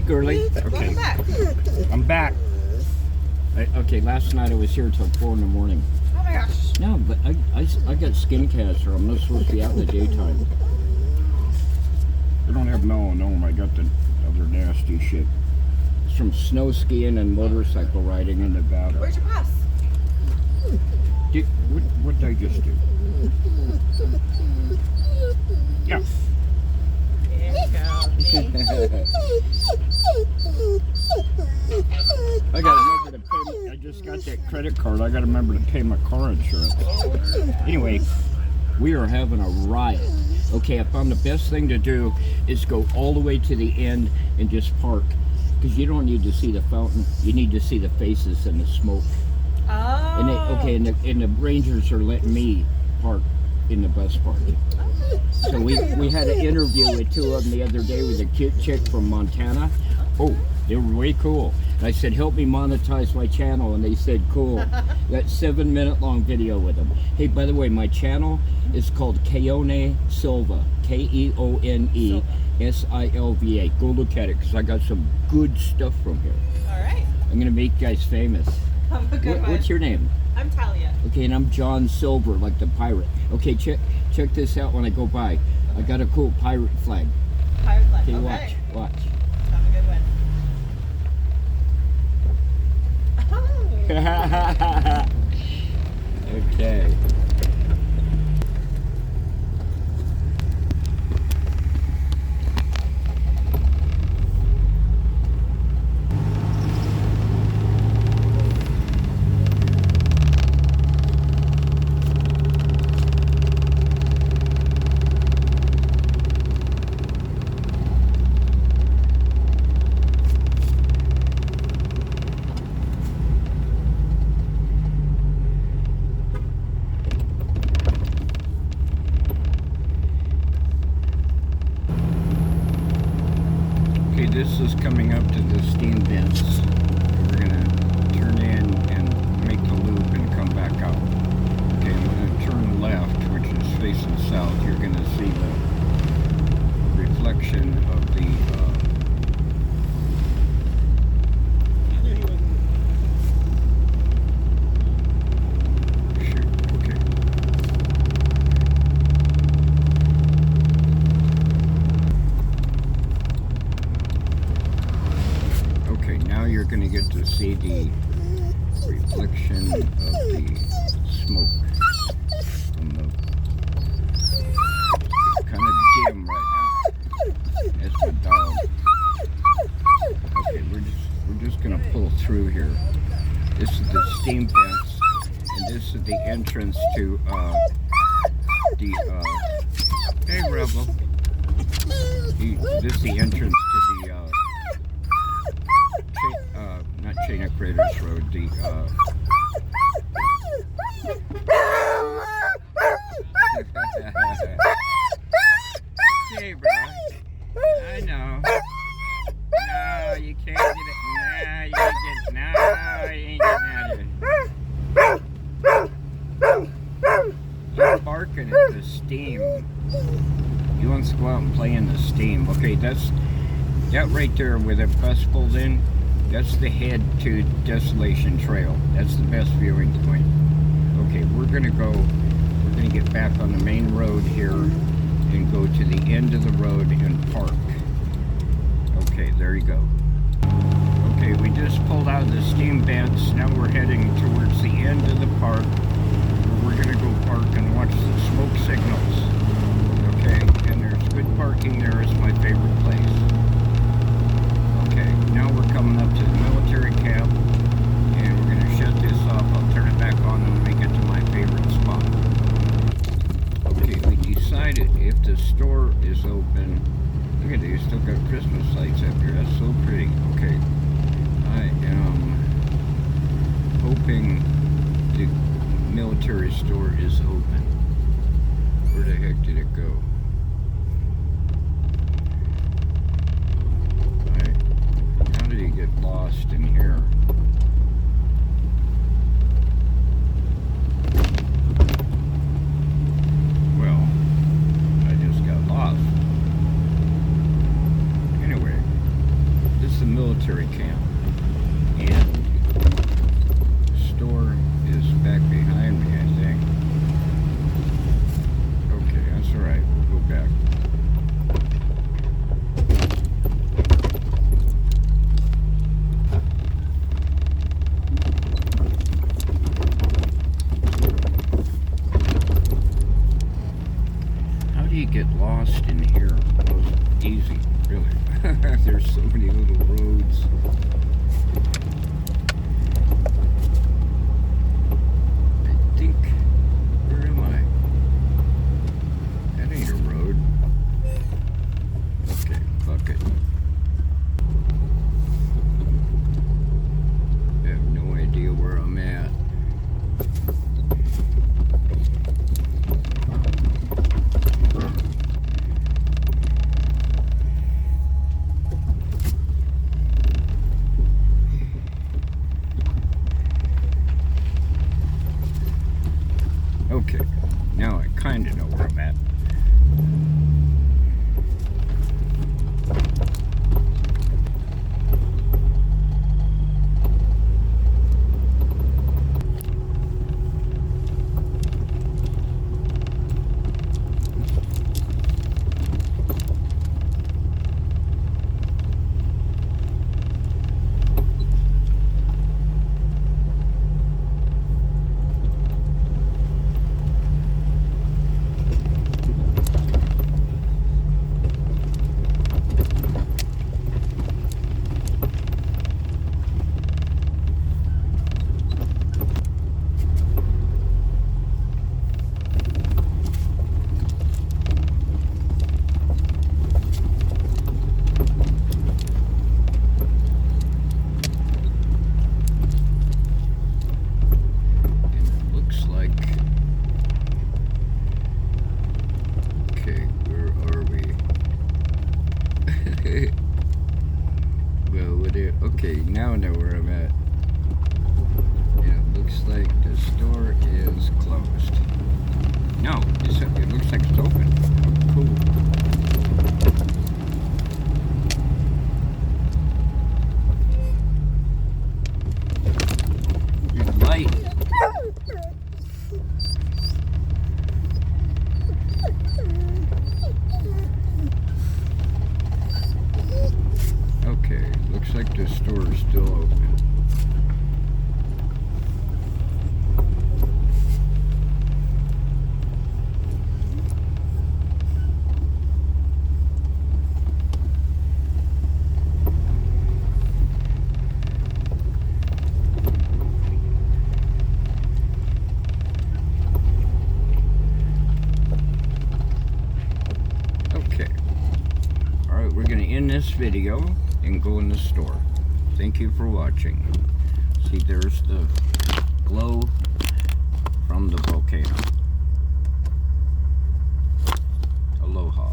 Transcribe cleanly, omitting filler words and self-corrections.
girly. Okay. I'm back. Okay, last night I was here till 4 in the morning. Oh my gosh. No, but I got skin cancer. I'm not supposed to be out in the daytime. I don't have melanoma. I got the other nasty shit. It's from snow skiing and motorcycle riding in Nevada. Where's your pass? What did I just do? Yeah. I gotta remember to pay. I just got that credit card. I gotta remember to pay my car insurance. Anyway, we are having a riot. Okay, I found the best thing to do is go all the way to the end and just park, because you don't need to see the fountain. You need to see the faces and the smoke. Oh. And the Rangers are letting me park in the bus park. So we had an interview with two of them the other day with a cute chick from Montana. Oh, they were way cool. And I said, help me monetize my channel. And they said, cool. That 7-minute long video with them. Hey, by the way, my channel is called Keone Silva. Keone Silva. Go look at it, because I got some good stuff from here. All right. I'm going to make you guys famous. Have a good one. What's your name? I'm Talia. Okay, and I'm John Silver, like the pirate. Okay, check this out when I go by. I got a cool pirate flag. Pirate flag. Okay, Okay. watch. Have a good one. Okay. This is coming up to the steam vents. We're going to turn in and make the loop and come back out. Okay, I'm going to turn left, which is facing south. You're going to see the reflection of the you're going to get to see the reflection of the smoke from the, it's kind of dim right now. That's the dog. Okay, we're just going to pull through here. This is the steam vents, and this is the entrance to hey Rebel. This is the entrance to the not Chain of Craters Road, the hey bro, I know. No, you can't get it. No, you ain't getting out of it. You're barking at the steam. He wants to go out and play in the steam. Okay, that right there where the bus pulls in, that's the head to Desolation Trail. That's the best viewing point. Okay, we're gonna get back on the main road here and go to the end of the road and park. Okay, there you go. Okay, we just pulled out of the steam vents. Now we're heading towards the end of the park. We're gonna go park and watch the smoke signals. Okay, and there's good parking there. It's my favorite place. Okay, now we're coming up to the military camp, and we're gonna shut this off. I'll turn it back on and make it to my favorite spot. Okay, we decided if the store is open. Look at these, still got Christmas lights up here. That's so pretty. Okay, I am hoping the military store is open. Where the heck did it go? How did he get lost in here? Well, I just got lost. Anyway, this is the military camp. And the store is back behind me, I think. Okay, that's alright. We'll go back. How do you get lost in here? Well, it's easy, really. There's so many little roads. I think, where am I? That ain't a road. Okay, fuck it. I have no idea where I'm at. Okay, now I kind of know where I'm at. Okay, now I know where I'm at. Yeah, it looks like the store is closed. No, it looks like it's open. Oh, cool. There's light. Okay, looks like the store is still open. Okay. Alright, we're going to end this video and go in the store. Thank you for watching. See, there's the glow from the volcano. Aloha.